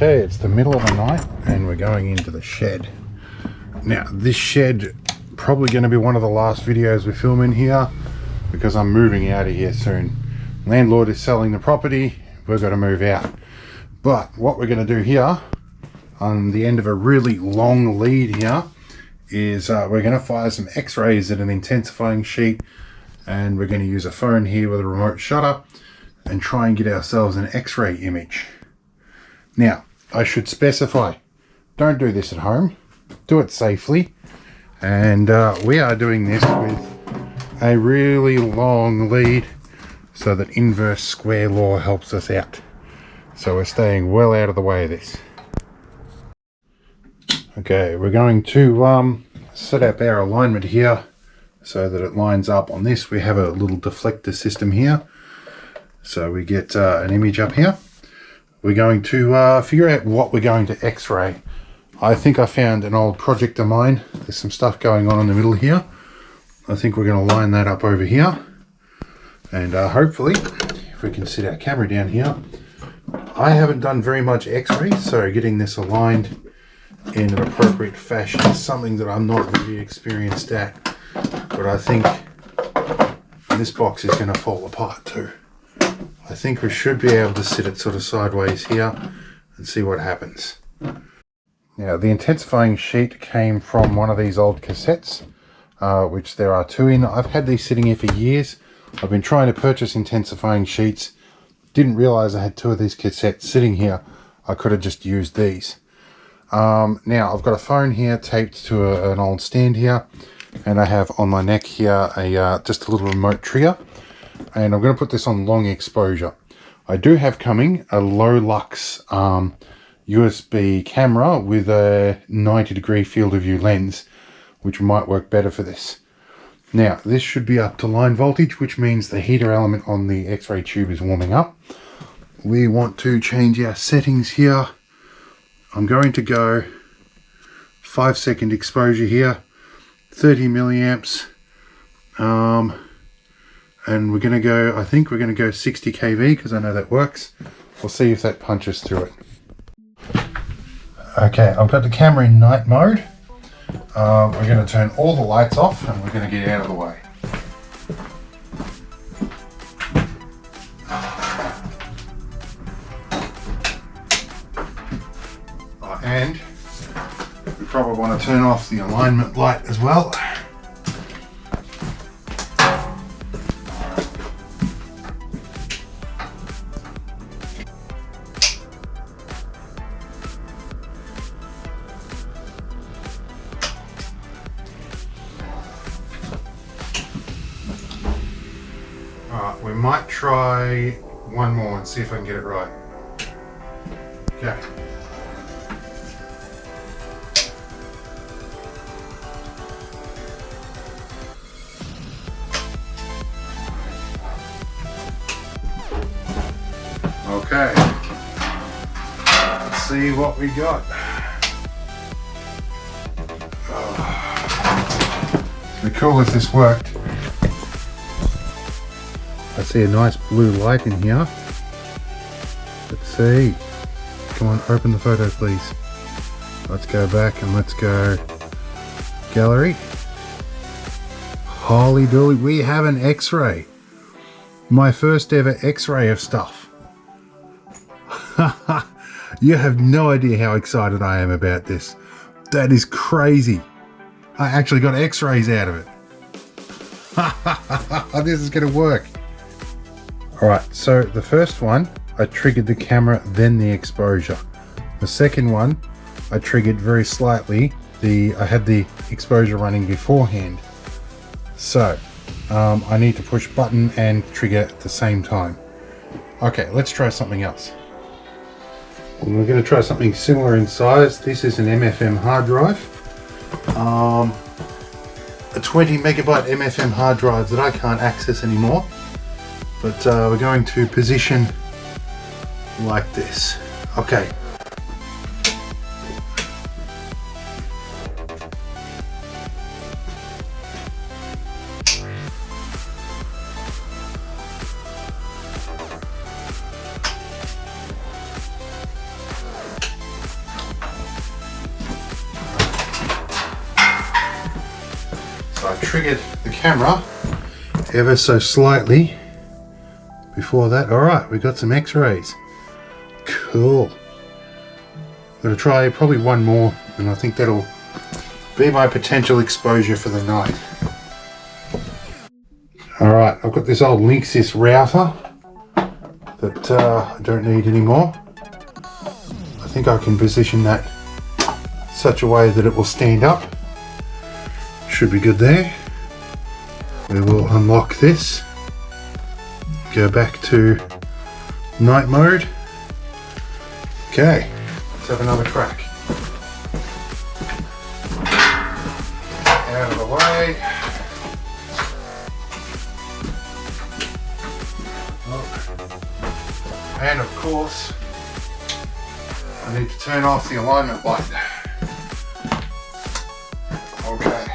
It's the middle of the night and we're going into the shed. Now this shed probably going to be one of the last videos we film in here because I'm moving out of here soon. Landlord is selling the property, we've got to move out. But what we're going to do here on the end of a really long lead here is we're going to fire some X-rays at an intensifying sheet, and we're going to use a phone here with a remote shutter and try and get ourselves an X-ray image. Now I should specify, don't do this at home, do it safely. And we are doing this with a really long lead so that inverse square law helps us out. So we're staying well out of the way of this. Okay, we're going to set up our alignment here so that it lines up on this. We have a little deflector system here, so we get an image up here. We're going to figure out what we're going to X-ray. I think I found an old project of mine. There's some stuff going on in the middle here. I think we're going to line that up over here. And hopefully, if we can sit our camera down here. I haven't done very much X-ray, so getting this aligned in an appropriate fashion is something that I'm not really experienced at. But I think this box is going to fall apart too. I think we should be able to sit it sort of sideways here and see what happens. Now the intensifying sheet came from one of these old cassettes, which there are two in. I've had these sitting here for years. I've been trying to purchase intensifying sheets. Didn't realize I had two of these cassettes sitting here. I could have just used these. Now I've got a phone here taped to an old stand here, and I have on my neck here just a little remote trigger, and I'm going to put this on long exposure. I do have coming a low lux USB camera with a 90-degree field of view lens, which might work better for this. Now this should be up to line voltage, which means the heater element on the X-ray tube is warming up. We want to change our settings here. I'm going to go 5-second exposure here, 30 milliamps, and we're going to go, I think we're going to go 60 kV because I know that works. We'll see if that punches through it. Okay, I've got the camera in night mode. We're going to turn all the lights off and we're going to get out of the way. And we probably want to turn off the alignment light as well. Alright, we might try one more and see if I can get it right. Okay. Okay, let's see what we got. It'd be cool if this worked. I see a nice blue light in here. Let's see. Come on, open the photo please. Let's go back and let's go gallery. Holy dooly, we have an X-ray. My first ever X-ray of stuff. You have no idea how excited I am about this. That is crazy. I actually got X-rays out of it. This is going to work. Alright, so the first one, I triggered the camera, then the exposure. The second one, I triggered very slightly. I had the exposure running beforehand. So, I need to push button and trigger at the same time. Okay, let's try something else. We're going to try something similar in size. This is an MFM hard drive. A 20 megabyte MFM hard drive that I can't access anymore. But we're going to position like this. Okay. I triggered the camera ever so slightly before that. Alright, we got some X-rays. Cool. I'm going to try probably one more, and I think that'll be my potential exposure for the night. Alright, I've got this old Linksys router that I don't need anymore. I think I can position that such a way that it will stand up. Should be good there. We will unlock this, go back to night mode. Okay, let's have another crack. Out of the way. Oh. And of course, I need to turn off the alignment light. Okay.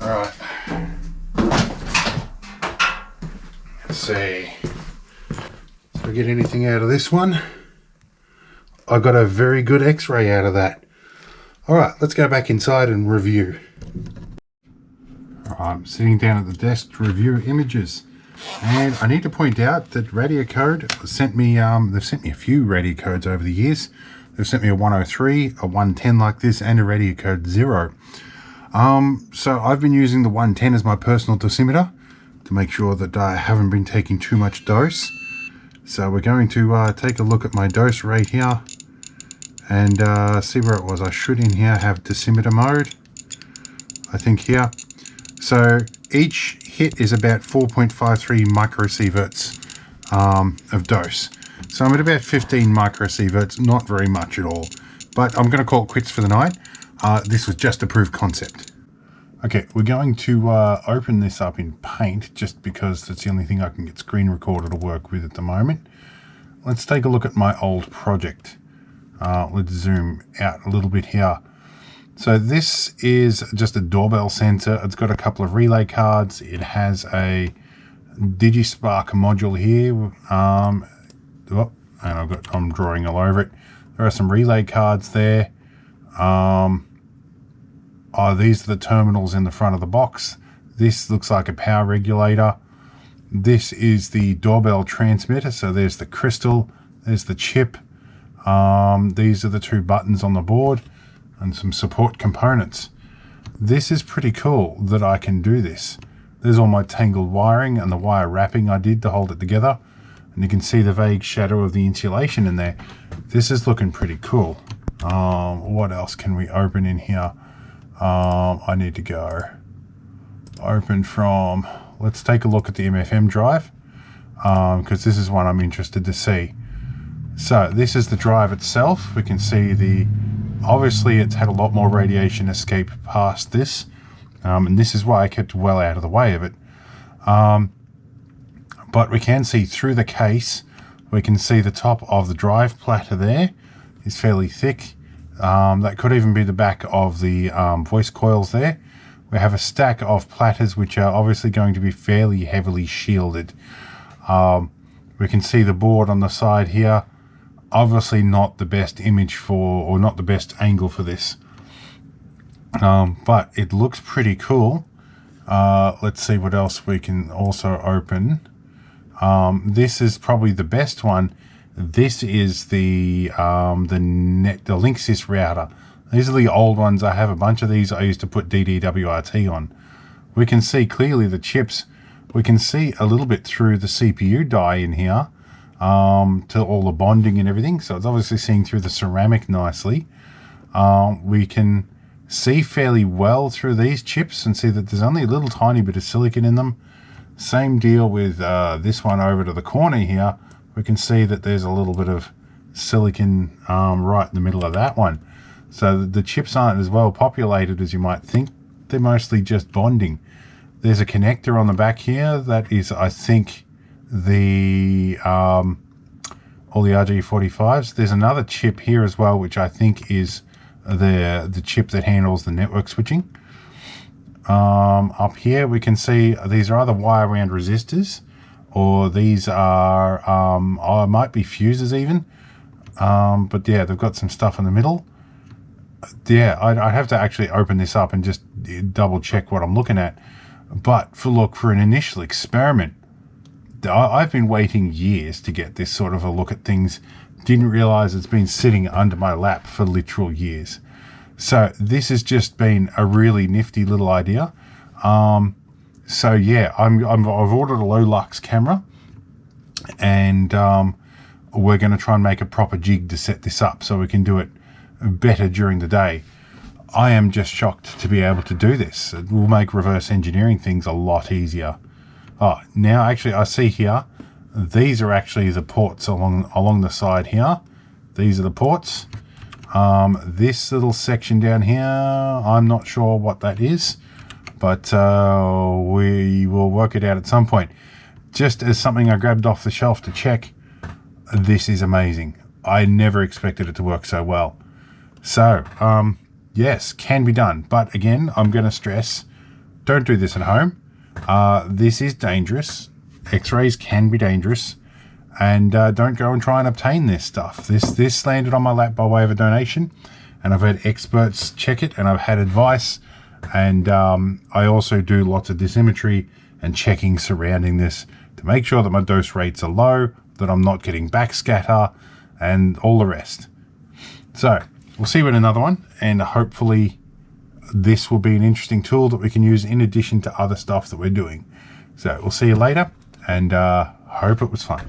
Alright, let's see, did I get anything out of this one? I got a very good X-ray out of that. Alright, let's go back inside and review. Alright, I'm sitting down at the desk to review images, and I need to point out that Radio Code sent me, they've sent me a few radio codes over the years. They've sent me a 103, a 110 like this, and a Radio Code 0. So I've been using the 110 as my personal dosimeter to make sure that I haven't been taking too much dose. So we're going to take a look at my dose rate here and see where it was. I should in here have dosimeter mode, I think here. So each hit is about 4.53 microsieverts of dose. So I'm at about 15 microsieverts, not very much at all. But I'm going to call it quits for the night. This was just a proof concept. Okay, we're going to open this up in Paint just because that's the only thing I can get screen recorder to work with at the moment. Let's take a look at my old project. Let's zoom out a little bit here. So this is just a doorbell sensor. It's got a couple of relay cards. It has a DigiSpark module here. Oh, and I'm drawing all over it. There are some relay cards there. These are the terminals in the front of the box. This looks like a power regulator. This is the doorbell transmitter. So there's the crystal, there's the chip. These are the two buttons on the board and some support components. This is pretty cool that I can do this. There's all my tangled wiring and the wire wrapping I did to hold it together. And you can see the vague shadow of the insulation in there. This is looking pretty cool. What else can we open in here? I need to go open from, let's take a look at the MFM drive, because this is one I'm interested to see. So this is the drive itself. We can see obviously it's had a lot more radiation escape past this, and this is why I kept well out of the way of it. But we can see through the case, we can see the top of the drive platter there is fairly thick. That could even be the back of the voice coils there. We have a stack of platters which are obviously going to be fairly heavily shielded. We can see the board on the side here. Obviously not the best image for, or not the best angle for this. But it looks pretty cool. Let's see what else we can also open. This is probably the best one. This is the Linksys router. These are the old ones. I have a bunch of these. I used to put DDWRT on. We can see clearly the chips. We can see a little bit through the CPU die in here to all the bonding and everything. So it's obviously seeing through the ceramic nicely. We can see fairly well through these chips and see that there's only a little tiny bit of silicon in them. Same deal with this one over to the corner here. We can see that there's a little bit of silicon right in the middle of that one. So the chips aren't as well populated as you might think. They're mostly just bonding. There's a connector on the back here that is, I think, all the RG45s. There's another chip here as well, which I think is the chip that handles the network switching. Up here we can see these are either wire wound resistors, or these are might be fuses even. But yeah, they've got some stuff in the middle. Yeah, I'd have to actually open this up and just double check what I'm looking at. But for an initial experiment, I've been waiting years to get this sort of a look at things. Didn't realize it's been sitting under my lap for literal years. So this has just been a really nifty little idea. So yeah, I've ordered a low lux camera, and we're going to try and make a proper jig to set this up so we can do it better during the day. I am just shocked to be able to do this. It will make reverse engineering things a lot easier. Oh, now actually I see here, these are actually the ports along the side here. These are the ports. This little section down here, I'm not sure what that is, but we will work it out at some point. Just as something I grabbed off the shelf to check, this is amazing. I never expected it to work so well. So, yes, can be done. But again, I'm going to stress, don't do this at home. This is dangerous. X-rays can be dangerous. And don't go and try and obtain this stuff. This landed on my lap by way of a donation, and I've had experts check it, and I've had advice, and I also do lots of dosimetry and checking surrounding this to make sure that my dose rates are low, that I'm not getting backscatter, and all the rest. So we'll see you in another one, and hopefully this will be an interesting tool that we can use in addition to other stuff that we're doing. So we'll see you later, and hope it was fun.